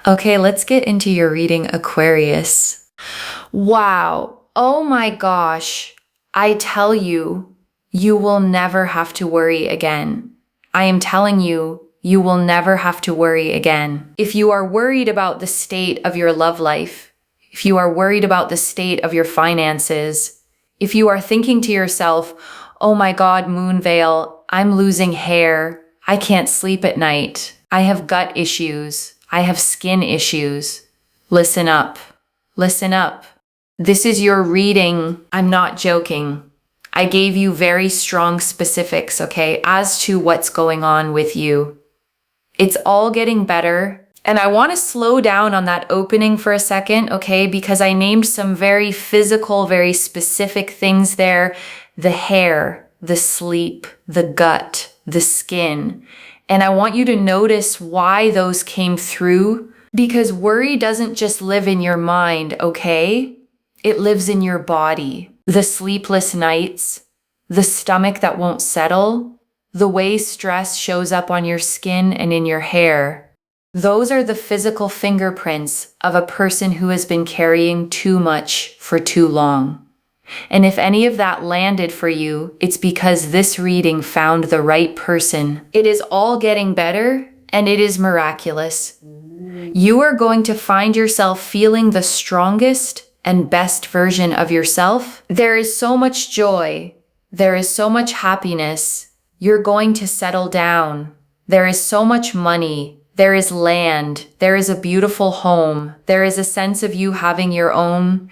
Okay, let's get into your reading, Aquarius. Wow. Oh my gosh. I tell you, you will never have to worry again. I am telling you, you will never have to worry again. If you are worried about the state of your love life, if you are worried about the state of your finances, if you are thinking to yourself, oh my God, Moonveil, I'm losing hair. I can't sleep at night. I have gut issues. I have skin issues. Listen up. Listen up. This is your reading. I'm not joking. I gave you very strong specifics, okay, as to what's going on with you. It's all getting better. And I want to slow down on that opening for a second, okay, because I named some very physical, very specific things there. The hair, the sleep, the gut, the skin. And I want you to notice why those came through, because worry doesn't just live in your mind, okay? It lives in your body. The sleepless nights, the stomach that won't settle, the way stress shows up on your skin and in your hair. Those are the physical fingerprints of a person who has been carrying too much for too long. And if any of that landed for you, it's because this reading found the right person. It is all getting better, and it is miraculous. You are going to find yourself feeling the strongest and best version of yourself. There is so much joy. There is so much happiness. You're going to settle down. There is so much money. There is land. There is a beautiful home. There is a sense of you having your own,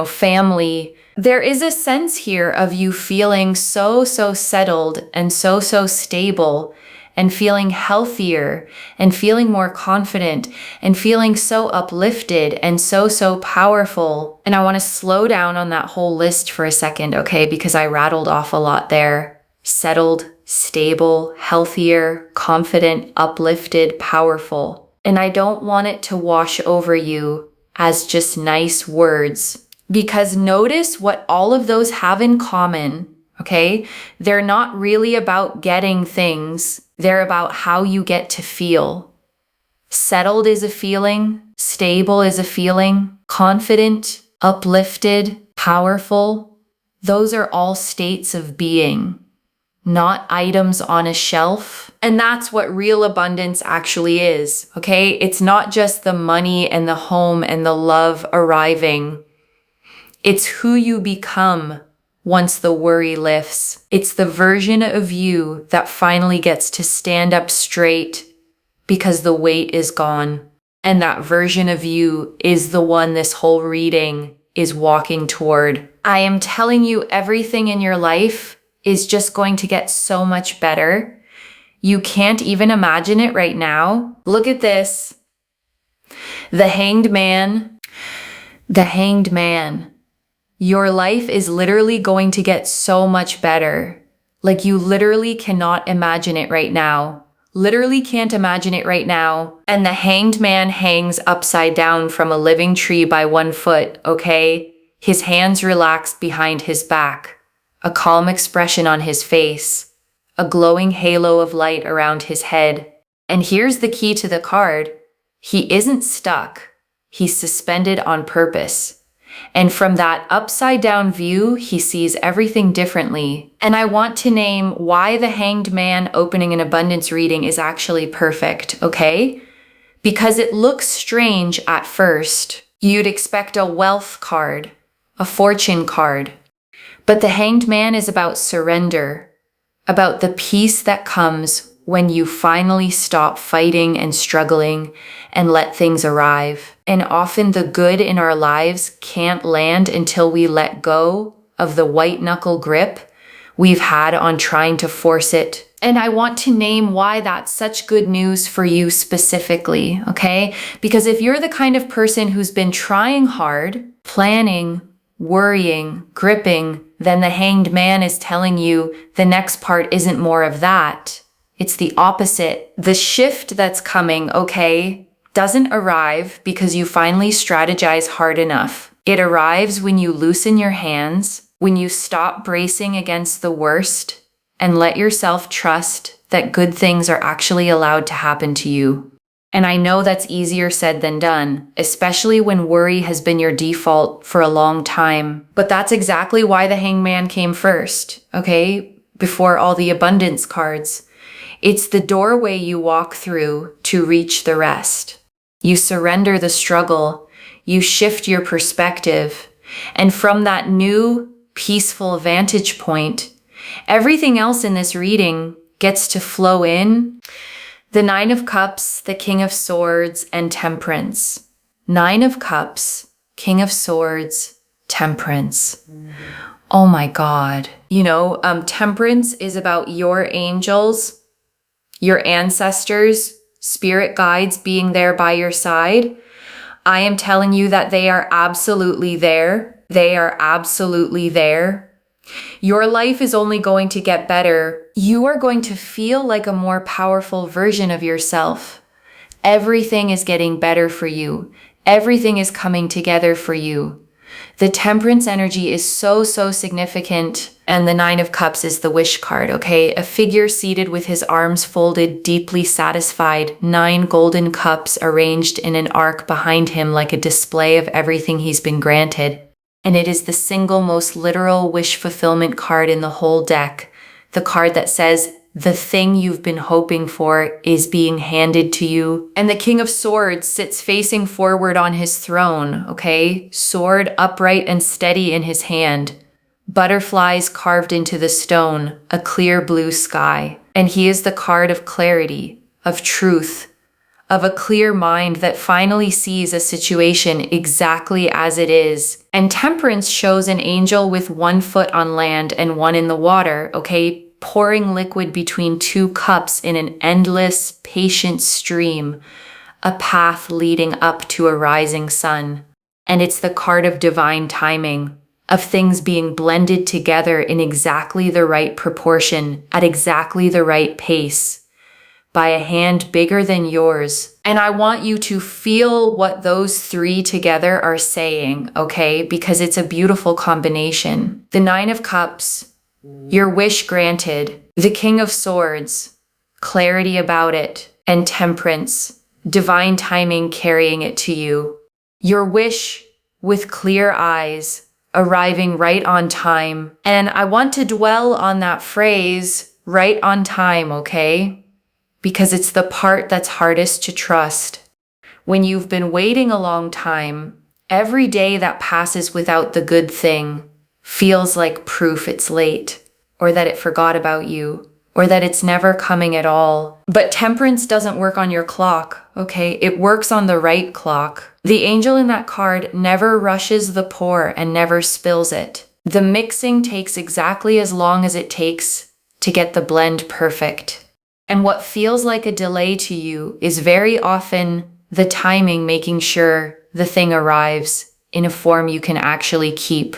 family. There is a sense here of you feeling so settled and so stable and feeling healthier and feeling more confident and feeling so uplifted and so powerful. And I want to slow down on that whole list for a second, okay? Because I rattled off a lot there. Settled, stable, healthier, confident, uplifted, powerful. And I don't want it to wash over you as just nice words. Because notice what all of those have in common, okay? They're not really about getting things. They're about how you get to feel. Settled is a feeling. Stable is a feeling. Confident, uplifted, powerful. Those are all states of being, not items on a shelf. And that's what real abundance actually is, okay? It's not just the money and the home and the love arriving. It's who you become once the worry lifts. It's the version of you that finally gets to stand up straight because the weight is gone. And that version of you is the one this whole reading is walking toward. I am telling you, everything in your life is just going to get so much better. You can't even imagine it right now. Look at this. The Hanged Man. The Hanged Man. Your life is literally going to get so much better. Like, you literally cannot imagine it right now. Literally can't imagine it right now. And the Hanged Man hangs upside down from a living tree by 1 foot, okay? His hands relaxed behind his back. A calm expression on his face. A glowing halo of light around his head. And here's the key to the card. He isn't stuck. He's suspended on purpose. And from that upside down view, he sees everything differently. And I want to name why the Hanged Man opening an abundance reading is actually perfect, okay? Because it looks strange at first. You'd expect a wealth card, a fortune card. But the Hanged Man is about surrender, about the peace that comes when you finally stop fighting and struggling and let things arrive. And often the good in our lives can't land until we let go of the white knuckle grip we've had on trying to force it. And I want to name why that's such good news for you specifically, okay? Because if you're the kind of person who's been trying hard, planning, worrying, gripping, then the Hanged Man is telling you the next part isn't more of that. It's the opposite. The shift that's coming, okay, doesn't arrive because you finally strategize hard enough. It arrives when you loosen your hands, when you stop bracing against the worst, and let yourself trust that good things are actually allowed to happen to you. And I know that's easier said than done, especially when worry has been your default for a long time. But that's exactly why the Hangman came first, okay? Before all the abundance cards. It's the doorway you walk through to reach the rest. You surrender the struggle, you shift your perspective, and from that new, peaceful vantage point, everything else in this reading gets to flow in. The Nine of Cups, the King of Swords, and Temperance. Nine of Cups, King of Swords, Temperance. Oh my God. Temperance is about your angels, your ancestors, spirit guides being there by your side. I am telling you that they are absolutely there. They are absolutely there. Your life is only going to get better. You are going to feel like a more powerful version of yourself. Everything is getting better for you. Everything is coming together for you. The Temperance energy is so significant. And the Nine of Cups is the wish card, okay? A figure seated with his arms folded, deeply satisfied, 9 golden cups arranged in an arc behind him like a display of everything he's been granted. And it is the single most literal wish fulfillment card in the whole deck. The card that says, the thing you've been hoping for is being handed to you. And the King of Swords sits facing forward on his throne, okay? Sword upright and steady in his hand. Butterflies carved into the stone, a clear blue sky. And he is the card of clarity, of truth, of a clear mind that finally sees a situation exactly as it is. And Temperance shows an angel with 1 foot on land and 1 in the water, okay? Pouring liquid between 2 cups in an endless, patient stream, a path leading up to a rising sun. And it's the card of divine timing, of things being blended together in exactly the right proportion, at exactly the right pace, by a hand bigger than yours. And I want you to feel what those 3 together are saying, okay? Because it's a beautiful combination. The Nine of Cups, your wish granted. The King of Swords, clarity about it. And Temperance, divine timing carrying it to you. Your wish with clear eyes, arriving right on time. And I want to dwell on that phrase, right on time, okay? Because it's the part that's hardest to trust. When you've been waiting a long time, every day that passes without the good thing feels like proof it's late, or that it forgot about you, or that it's never coming at all. But Temperance doesn't work on your clock, okay? It works on the right clock. The angel in that card never rushes the pour and never spills it. The mixing takes exactly as long as it takes to get the blend perfect. And what feels like a delay to you is very often the timing making sure the thing arrives in a form you can actually keep,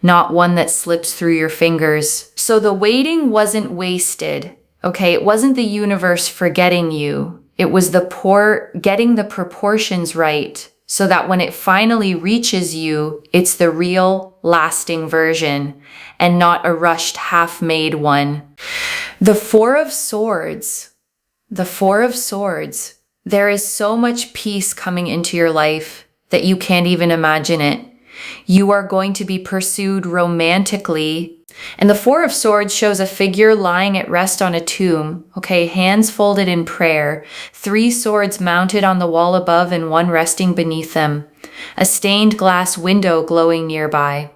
not one that slips through your fingers. So the waiting wasn't wasted, okay? It wasn't the universe forgetting you. It was getting the proportions right so that when it finally reaches you, it's the real, lasting version and not a rushed, half-made one. The Four of Swords, there is so much peace coming into your life that you can't even imagine it. You are going to be pursued romantically. And the Four of Swords shows a figure lying at rest on a tomb, okay, hands folded in prayer, 3 swords mounted on the wall above and 1 resting beneath them, a stained glass window glowing nearby.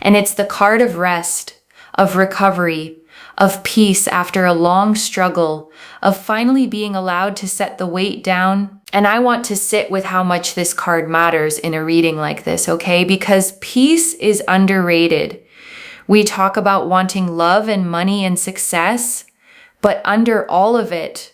And it's the card of rest, of recovery, of peace after a long struggle, of finally being allowed to set the weight down. And I want to sit with how much this card matters in a reading like this, okay? Because peace is underrated. We talk about wanting love and money and success, but under all of it,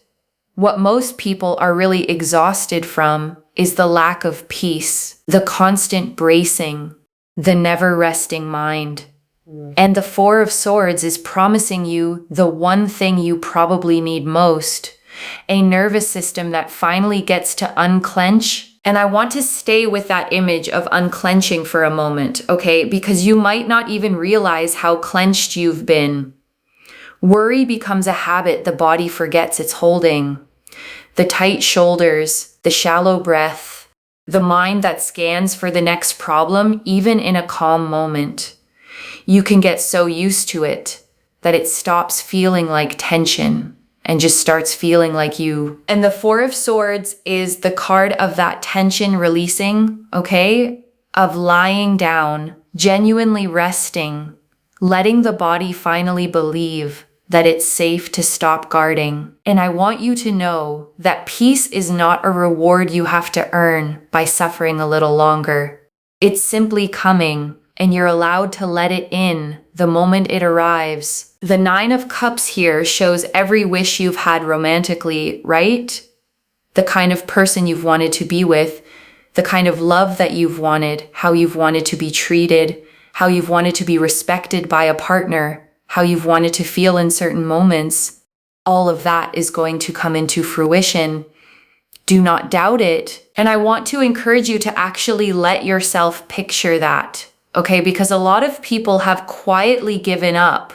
what most people are really exhausted from is the lack of peace, the constant bracing, the never-resting mind. And the Four of Swords is promising you the one thing you probably need most, a nervous system that finally gets to unclench. And I want to stay with that image of unclenching for a moment, okay? Because you might not even realize how clenched you've been. Worry becomes a habit the body forgets it's holding. the tight shoulders, the shallow breath, the mind that scans for the next problem, even in a calm moment. You can get so used to it that it stops feeling like tension and just starts feeling like you. And the Four of Swords is the card of that tension releasing, okay? Of lying down, genuinely resting, letting the body finally believe that it's safe to stop guarding. And I want you to know that peace is not a reward you have to earn by suffering a little longer. It's simply coming, and you're allowed to let it in the moment it arrives. The Nine of Cups here shows every wish you've had romantically, right? The kind of person you've wanted to be with, the kind of love that you've wanted, how you've wanted to be treated, how you've wanted to be respected by a partner, how you've wanted to feel in certain moments. All of that is going to come into fruition. Do not doubt it. And I want to encourage you to actually let yourself picture that, okay? Because a lot of people have quietly given up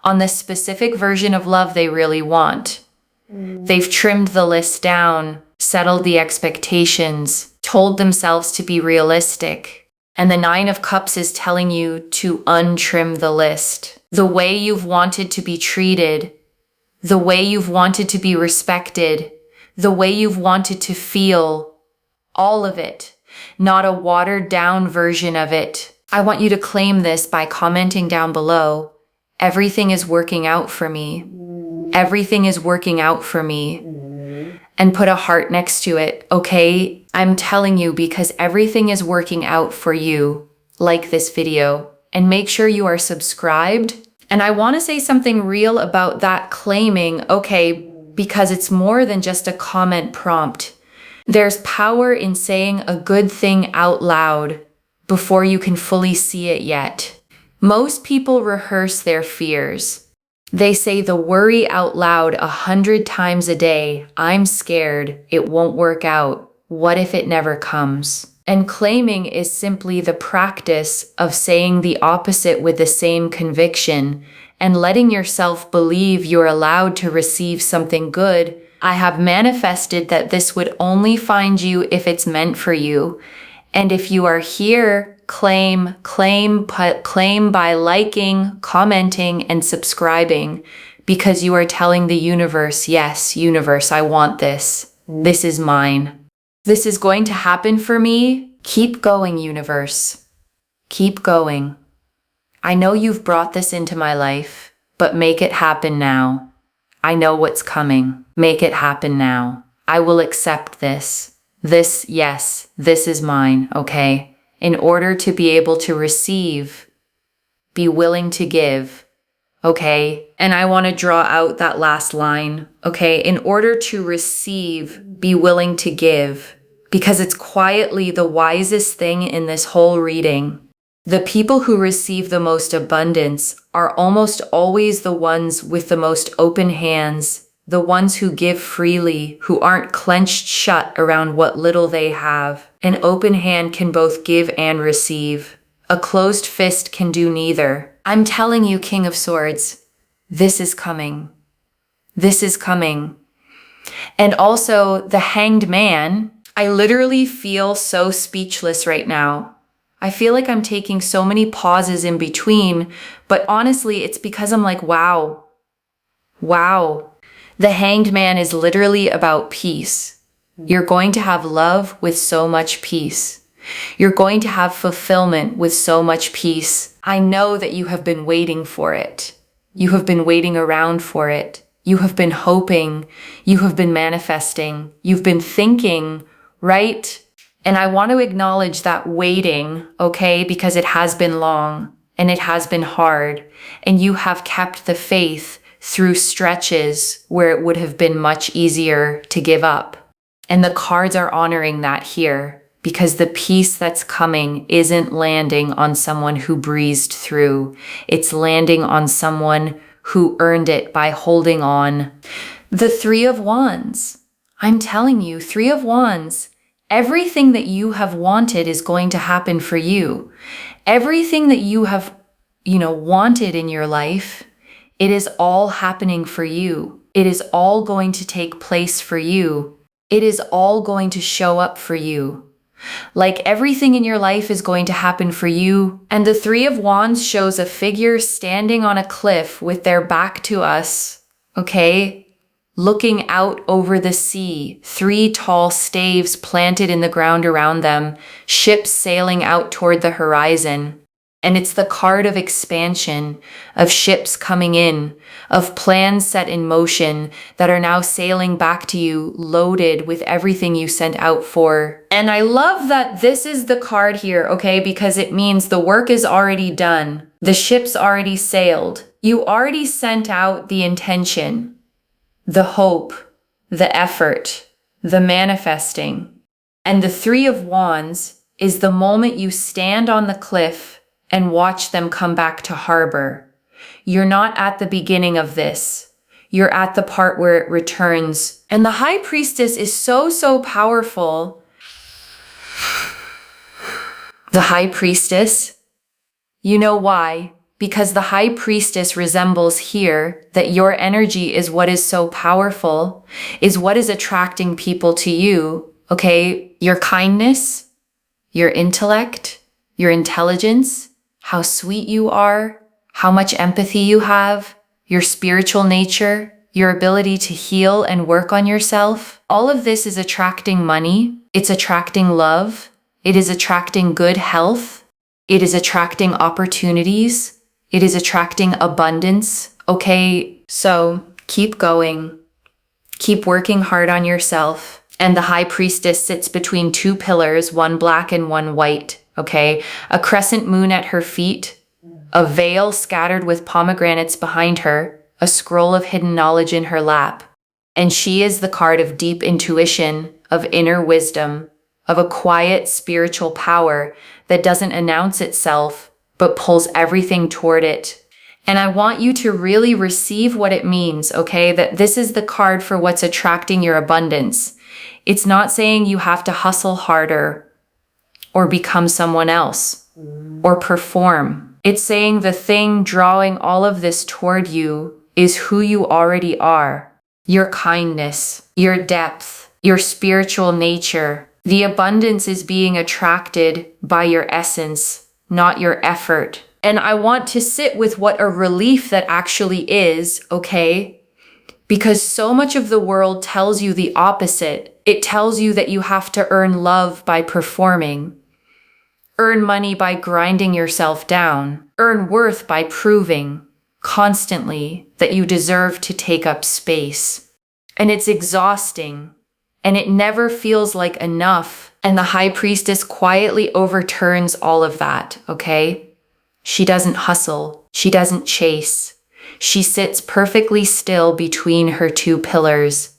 on the specific version of love they really want. They've trimmed the list down, settled the expectations, told themselves to be realistic. And the Nine of Cups is telling you to untrim the list. The way you've wanted to be treated, the way you've wanted to be respected, the way you've wanted to feel, all of it, not a watered down version of it. I want you to claim this by commenting down below. Everything is working out for me. Everything is working out for me. And put a heart next to it, okay? I'm telling you, because everything is working out for you. Like this video and make sure you are subscribed. And I want to say something real about that claiming, okay, because it's more than just a comment prompt. There's power in saying a good thing out loud before you can fully see it yet. Most people rehearse their fears. They say the worry out loud 100 times a day. I'm scared. It won't work out. What if it never comes? And claiming is simply the practice of saying the opposite with the same conviction and letting yourself believe you're allowed to receive something good. I have manifested that this would only find you if it's meant for you. And if you are here, claim by liking, commenting, and subscribing, because you are telling the universe, yes, universe, I want this. This is mine. This is going to happen for me. Keep going, universe. Keep going. I know you've brought this into my life, but make it happen now. I know what's coming. Make it happen now. I will accept this. This, yes, this is mine, okay? In order to be able to receive, be willing to give, okay? And I want to draw out that last line, okay? In order to receive, be willing to give, because it's quietly the wisest thing in this whole reading. The people who receive the most abundance are almost always the ones with the most open hands, the ones who give freely, who aren't clenched shut around what little they have. An open hand can both give and receive. A closed fist can do neither. I'm telling you, King of Swords, this is coming. This is coming. And also the Hanged Man. I literally feel so speechless right now. I feel like I'm taking so many pauses in between, but honestly, it's because I'm like, wow. Wow. The Hanged Man is literally about peace. You're going to have love with so much peace. You're going to have fulfillment with so much peace. I know that you have been waiting for it. You have been waiting around for it. You have been hoping. You have been manifesting. You've been thinking, right? And I want to acknowledge that waiting, okay, because it has been long and it has been hard, and you have kept the faith through stretches where it would have been much easier to give up. And the cards are honoring that here, because the peace that's coming isn't landing on someone who breezed through. It's landing on someone who earned it by holding on. The Three of Wands. I'm telling you, Three of Wands. Everything that you have wanted is going to happen for you. Everything that you have, wanted in your life, it is all happening for you. It is all going to take place for you. It is all going to show up for you. Like everything in your life is going to happen for you. And the Three of Wands shows a figure standing on a cliff with their back to us, okay? Looking out over the sea, 3 tall staves planted in the ground around them, ships sailing out toward the horizon. And it's the card of expansion, of ships coming in, of plans set in motion that are now sailing back to you, loaded with everything you sent out for. And I love that this is the card here, okay? Because it means the work is already done. The ship's already sailed. You already sent out the intention, the hope, the effort, the manifesting. And the Three of Wands is the moment you stand on the cliff and watch them come back to harbor. You're not at the beginning of this. You're at the part where it returns. And the High Priestess is so powerful. The High Priestess, you know why? Because the High Priestess resembles here that your energy is what is so powerful, is what is attracting people to you, okay? Your kindness, your intellect, your intelligence, how sweet you are, how much empathy you have, your spiritual nature, your ability to heal and work on yourself. All of this is attracting money. It's attracting love. It is attracting good health. It is attracting opportunities. It is attracting abundance. Okay, so keep going. Keep working hard on yourself. And the High Priestess sits between 2 pillars, one black and one white. Okay, a crescent moon at her feet, a veil scattered with pomegranates behind her, a scroll of hidden knowledge in her lap. And she is the card of deep intuition, of inner wisdom, of a quiet spiritual power that doesn't announce itself, but pulls everything toward it. And I want you to really receive what it means, okay? That this is the card for what's attracting your abundance. It's not saying you have to hustle harder, or become someone else, or perform. It's saying the thing drawing all of this toward you is who you already are. Your kindness, your depth, your spiritual nature. The abundance is being attracted by your essence, not your effort. And I want to sit with what a relief that actually is, okay? Because so much of the world tells you the opposite. It tells you that you have to earn love by performing. Earn money by grinding yourself down. Earn worth by proving constantly that you deserve to take up space. And it's exhausting. And it never feels like enough. And the High Priestess quietly overturns all of that, okay? She doesn't hustle. She doesn't chase. She sits perfectly still between her 2 pillars.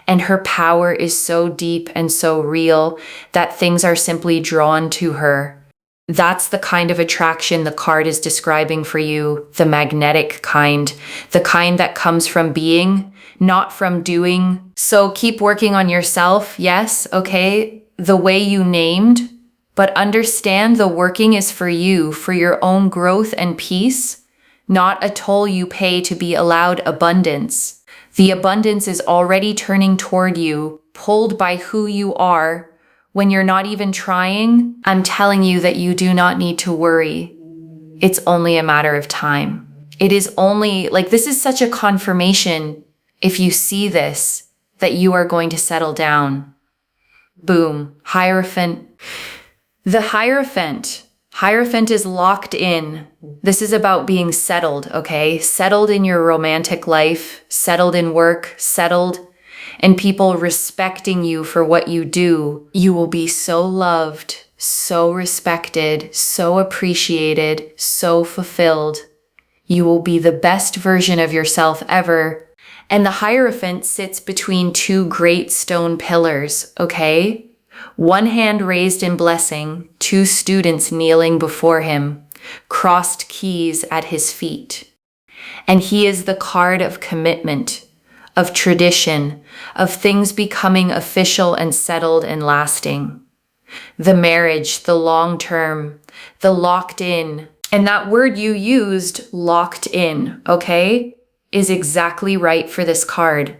And her power is so deep and so real that things are simply drawn to her. That's the kind of attraction the card is describing for you, the magnetic kind, the kind that comes from being, not from doing. So keep working on yourself, yes, okay, the way you named, but understand the working is for you, for your own growth and peace, not a toll you pay to be allowed abundance. The abundance is already turning toward you, pulled by who you are. When you're not even trying, I'm telling you that you do not need to worry. It's only a matter of time. It is only, this is such a confirmation, if you see this, that you are going to settle down. Boom. Hierophant. The Hierophant. Hierophant is locked in. This is about being settled, okay? Settled in your romantic life, settled in work, settled and people respecting you for what you do. You will be so loved, so respected, so appreciated, so fulfilled. You will be the best version of yourself ever. And the Hierophant sits between 2 great stone pillars, okay? One hand raised in blessing, 2 students kneeling before him, crossed keys at his feet. And he is the card of commitment, of tradition, of things becoming official and settled and lasting. The marriage, the long term, the locked in. And that word you used, locked in, okay? is exactly right for this card.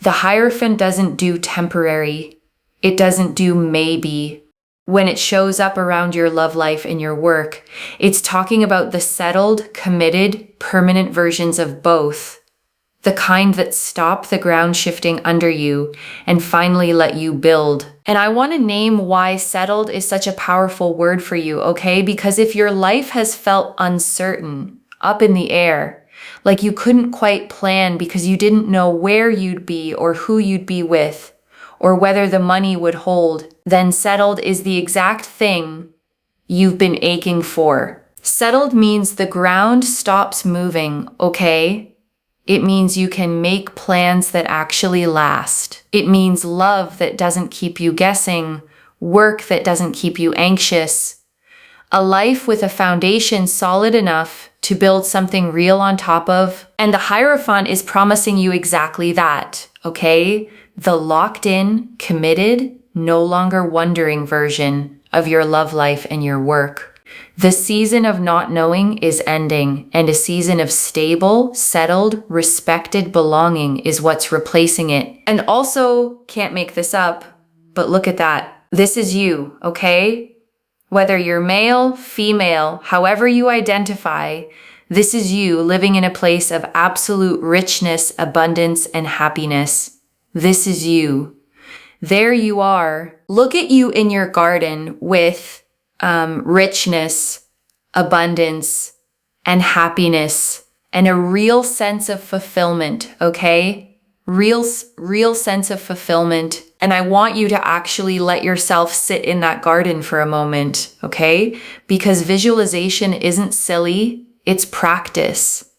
The Hierophant doesn't do temporary. It doesn't do maybe. When it shows up around your love life and your work, it's talking about the settled, committed, permanent versions of both. The kind that stop the ground shifting under you and finally let you build. And I want to name why settled is such a powerful word for you, okay? Because if your life has felt uncertain, up in the air, like you couldn't quite plan because you didn't know where you'd be or who you'd be with, or whether the money would hold, then settled is the exact thing you've been aching for. Settled means the ground stops moving, okay? It means you can make plans that actually last. It means love that doesn't keep you guessing, work that doesn't keep you anxious, a life with a foundation solid enough to build something real on top of. And the Hierophant is promising you exactly that, okay? The locked in, committed, no longer wondering version of your love life and your work. The season of not knowing is ending, and a season of stable, settled, respected belonging is what's replacing it. And also, can't make this up, but look at that. This is you, okay? Whether you're male, female, however you identify, this is you living in a place of absolute richness, abundance, and happiness. This is you. There you are. Look at you in your garden with richness, abundance, and happiness, and a real sense of fulfillment, okay? Real sense of fulfillment. And I want you to actually let yourself sit in that garden for a moment, okay? Because visualization isn't silly, it's practice.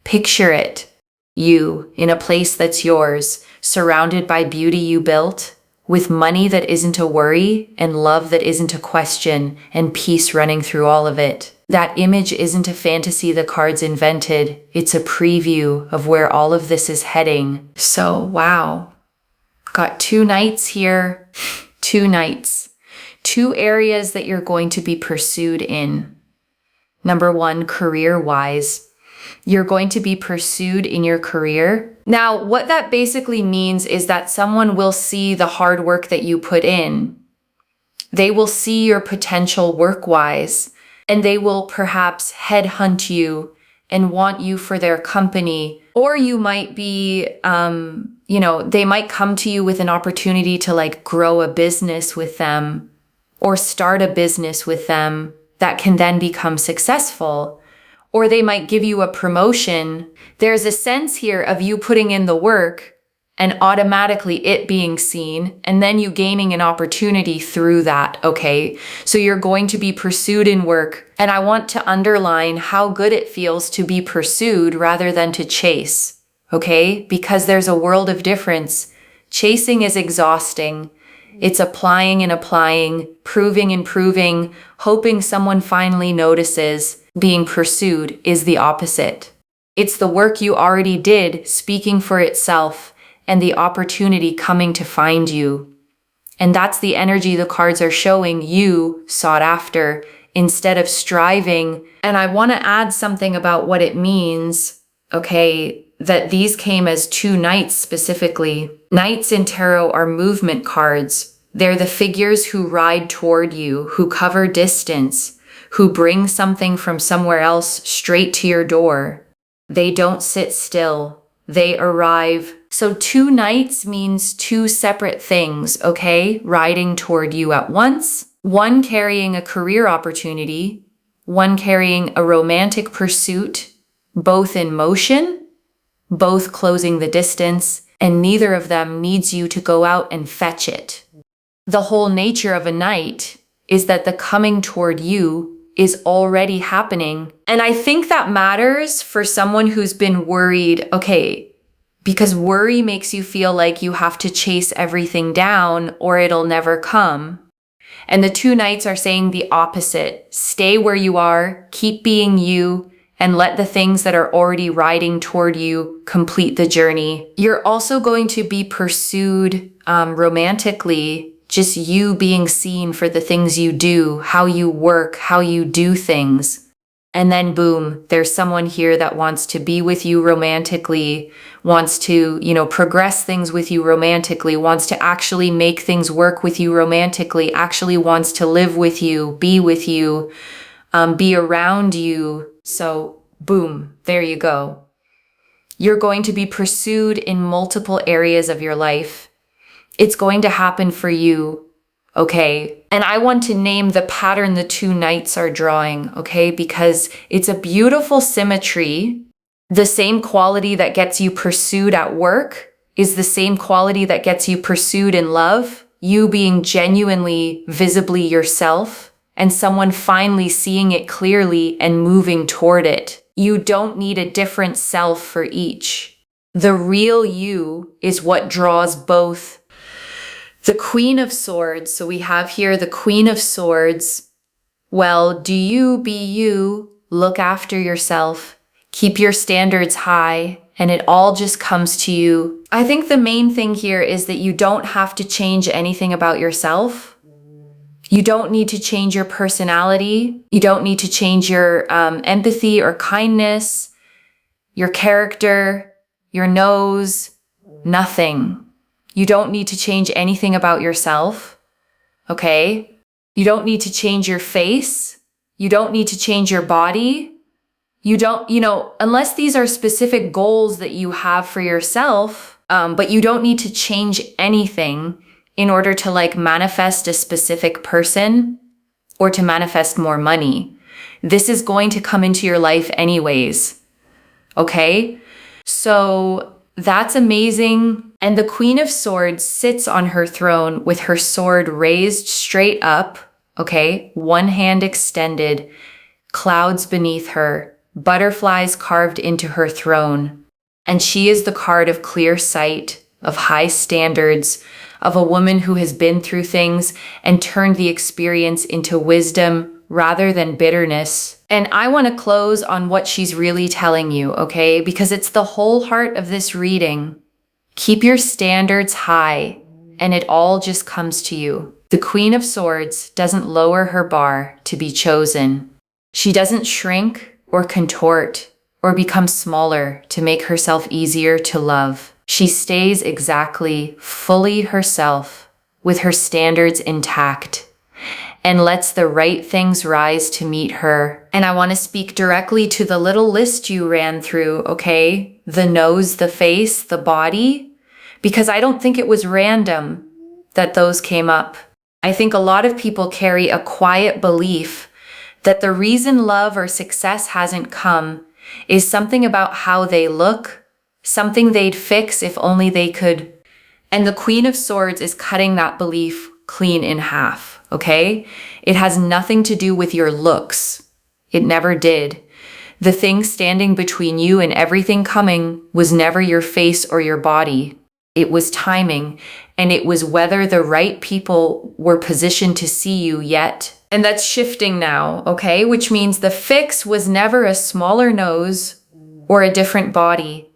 Picture it. You in a place that's yours, surrounded by beauty you built, with money that isn't a worry, and love that isn't a question, and peace running through all of it. That image isn't a fantasy the cards invented, it's a preview of where all of this is heading. So, wow. Got 2 knights here, 2 knights. 2 areas that you're going to be pursued in. Number 1, career-wise. You're going to be pursued in your career. Now, what that basically means is that someone will see the hard work that you put in. They will see your potential work-wise, and they will perhaps headhunt you and want you for their company. Or you might be, they might come to you with an opportunity to like grow a business with them or start a business with them that can then become successful. Or they might give you a promotion. There's a sense here of you putting in the work and automatically it being seen, and then you gaining an opportunity through that, okay? So you're going to be pursued in work, and I want to underline how good it feels to be pursued rather than to chase, okay? Because there's a world of difference. Chasing is exhausting. It's applying and applying, proving and proving, hoping someone finally notices. Being pursued is the opposite. It's the work you already did speaking for itself and the opportunity coming to find you. And that's the energy the cards are showing you sought after instead of striving. And I want to add something about what it means, okay, that these came as 2 knights specifically. Knights in tarot are movement cards. They're the figures who ride toward you, who cover distance, who bring something from somewhere else straight to your door. They don't sit still. They arrive. So 2 knights means 2 separate things, okay? Riding toward you at once. One carrying a career opportunity, one carrying a romantic pursuit, both in motion, both closing the distance, and neither of them needs you to go out and fetch it. The whole nature of a knight is that the coming toward you is already happening. And I think that matters for someone who's been worried, okay, because worry makes you feel like you have to chase everything down or it'll never come. And the 2 knights are saying the opposite. Stay where you are, keep being you, and let the things that are already riding toward you complete the journey. You're also going to be pursued romantically, just you being seen for the things you do, how you work, how you do things. And then boom, there's someone here that wants to be with you romantically, wants to, progress things with you romantically, wants to actually make things work with you romantically, actually wants to live with you, be around you. So boom, there you go. You're going to be pursued in multiple areas of your life. It's going to happen for you. Okay. And I want to name the pattern the two knights are drawing, okay? Because it's a beautiful symmetry. The same quality that gets you pursued at work is the same quality that gets you pursued in love. You being genuinely, visibly yourself, and someone finally seeing it clearly and moving toward it. You don't need a different self for each. The real you is what draws both. The Queen of Swords, so we have here the Queen of Swords. Well, do you be you, look after yourself, keep your standards high, and it all just comes to you. I think the main thing here is that you don't have to change anything about yourself. You don't need to change your personality. You don't need to change your empathy or kindness, your character, your nose, nothing. You don't need to change anything about yourself, okay? You don't need to change your face. You don't need to change your body. You don't, unless these are specific goals that you have for yourself, but you don't need to change anything in order to manifest a specific person or to manifest more money. This is going to come into your life anyways, okay? So that's amazing. And the Queen of Swords sits on her throne with her sword raised straight up, okay? One hand extended, clouds beneath her, butterflies carved into her throne. And she is the card of clear sight, of high standards, of a woman who has been through things and turned the experience into wisdom rather than bitterness. And I want to close on what she's really telling you, okay? Because it's the whole heart of this reading. Keep your standards high, and it all just comes to you. The Queen of Swords doesn't lower her bar to be chosen. She doesn't shrink or contort or become smaller to make herself easier to love. She stays exactly, fully herself, with her standards intact, and lets the right things rise to meet her. And I want to speak directly to the little list you ran through, okay? The nose, the face, the body, because I don't think it was random that those came up. I think a lot of people carry a quiet belief that the reason love or success hasn't come is something about how they look, something they'd fix if only they could. And the Queen of Swords is cutting that belief clean in half, okay? It has nothing to do with your looks. It never did. The thing standing between you and everything coming was never your face or your body. It was timing, and it was whether the right people were positioned to see you yet. And that's shifting now, okay? Which means the fix was never a smaller nose or a different body.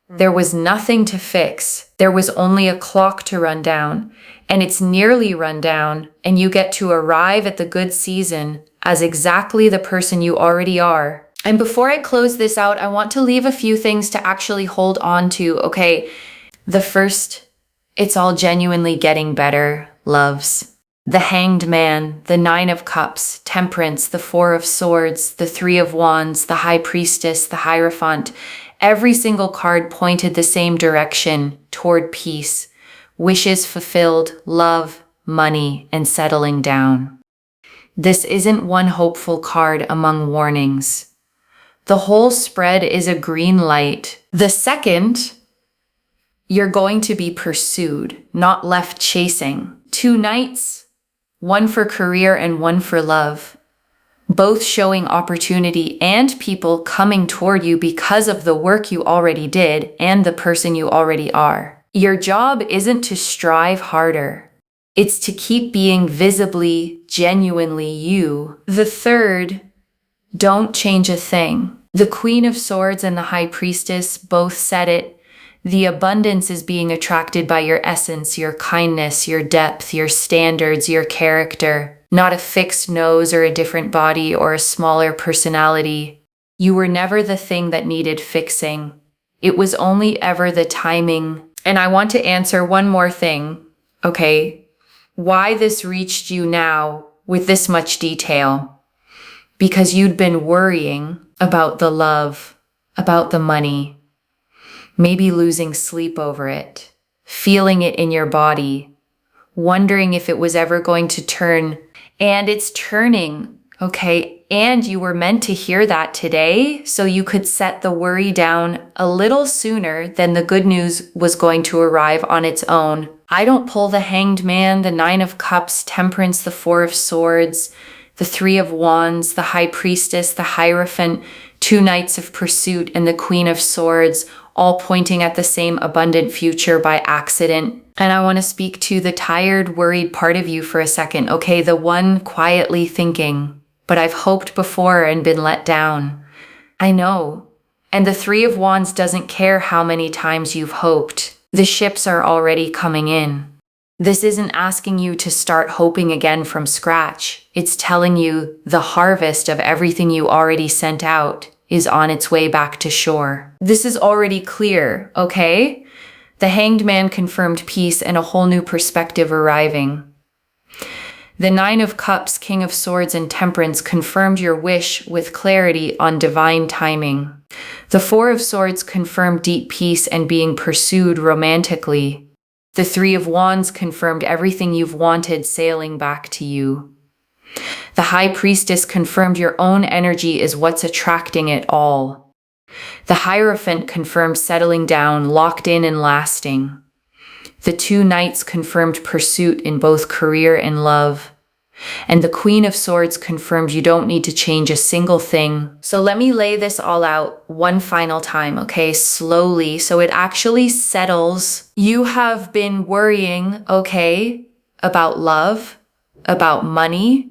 There was nothing to fix. There was only a clock to run down, and it's nearly run down, and you get to arrive at the good season as exactly the person you already are. And before I close this out, I want to leave a few things to actually hold on to, okay? The first, it's all genuinely getting better, loves. The Hanged Man, the Nine of Cups, Temperance, the Four of Swords, the Three of Wands, the High Priestess, the Hierophant. Every single card pointed the same direction, toward peace, wishes fulfilled, love, money, and settling down. This isn't one hopeful card among warnings. The whole spread is a green light. The second, you're going to be pursued, not left chasing. Two knights, one for career and one for love, both showing opportunity and people coming toward you because of the work you already did and the person you already are. Your job isn't to strive harder. It's to keep being visibly, genuinely you. The third, don't change a thing. The Queen of Swords and the High Priestess both said it. The abundance is being attracted by your essence, your kindness, your depth, your standards, your character. not a fixed nose or a different body or a smaller personality. You were never the thing that needed fixing. It was only ever the timing. And I want to answer one more thing, okay? Why this reached you now with this much detail? Because you'd been worrying about the love, about the money, maybe losing sleep over it, feeling it in your body, wondering if it was ever going to turn. And it's turning, okay? And you were meant to hear that today so you could set the worry down a little sooner than the good news was going to arrive on its own. I don't pull the Hanged Man, the Nine of Cups, Temperance, the Four of Swords, the Three of Wands, the High Priestess, the Hierophant, two Knights of Pursuit, and the Queen of Swords, all pointing at the same abundant future by accident. And I want to speak to the tired, worried part of you for a second, okay? The one quietly thinking, but I've hoped before and been let down. I know. And the Three of Wands doesn't care how many times you've hoped. The ships are already coming in. This isn't asking you to start hoping again from scratch. It's telling you the harvest of everything you already sent out is on its way back to shore. This is already clear, okay? The Hanged Man confirmed peace and a whole new perspective arriving. The Nine of Cups, King of Swords, and Temperance confirmed your wish with clarity on divine timing. The Four of Swords confirmed deep peace and being pursued romantically. The Three of Wands confirmed everything you've wanted sailing back to you. The High Priestess confirmed your own energy is what's attracting it all. The Hierophant confirmed settling down, locked in and lasting. The two Knights confirmed pursuit in both career and love. And the Queen of Swords confirmed you don't need to change a single thing. So let me lay this all out one final time, okay? Slowly, so it actually settles. You have been worrying, okay, about love, about money,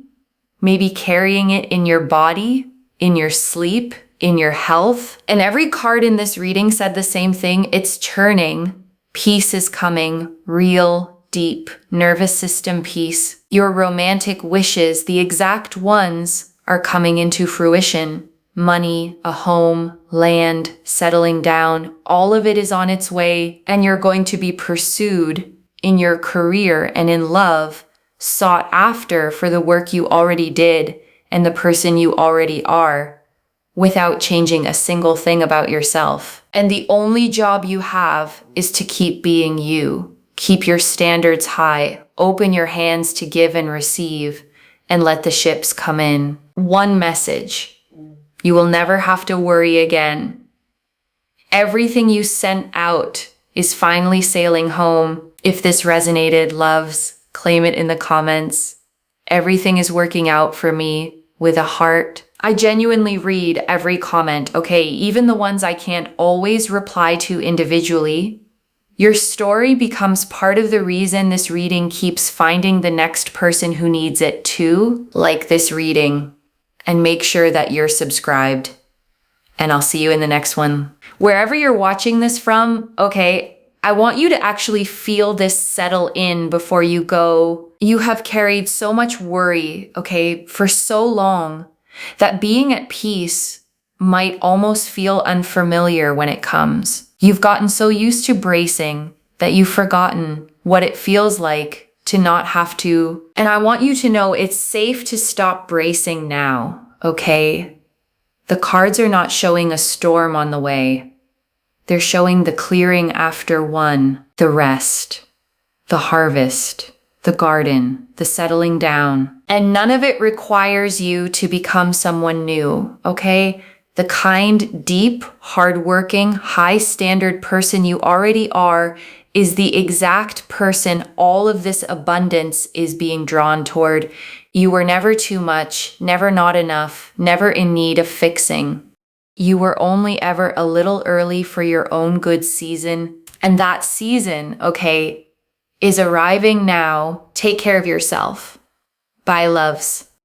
maybe carrying it in your body, in your sleep, in your health. And every card in this reading said the same thing. It's churning. Peace is coming. Real, deep, nervous system peace. Your romantic wishes, the exact ones, are coming into fruition. Money, a home, land, settling down, all of it is on its way, and you're going to be pursued in your career and in love, sought after for the work you already did and the person you already are, without changing a single thing about yourself. And the only job you have is to keep being you. Keep your standards high, open your hands to give and receive, and let the ships come in. One message: you will never have to worry again. Everything you sent out is finally sailing home. If this resonated, loves, claim it in the comments. Everything is working out for me with a heart. I genuinely read every comment, okay? Even the ones I can't always reply to individually. Your story becomes part of the reason this reading keeps finding the next person who needs it too, like this reading. And make sure that you're subscribed. And I'll see you in the next one. Wherever you're watching this from, okay, I want you to actually feel this settle in before you go. You have carried so much worry, okay, for so long that being at peace might almost feel unfamiliar when it comes. You've gotten so used to bracing that you've forgotten what it feels like to not have to. And I want you to know it's safe to stop bracing now, okay? The cards are not showing a storm on the way. They're showing the clearing after one, the rest, the harvest, the garden, the settling down. And none of it requires you to become someone new, okay? The kind, deep, hardworking, high-standard person you already are is the exact person all of this abundance is being drawn toward. You were never too much, never not enough, never in need of fixing. You were only ever a little early for your own good season. And that season, okay, is arriving now. Take care of yourself. Bye, loves.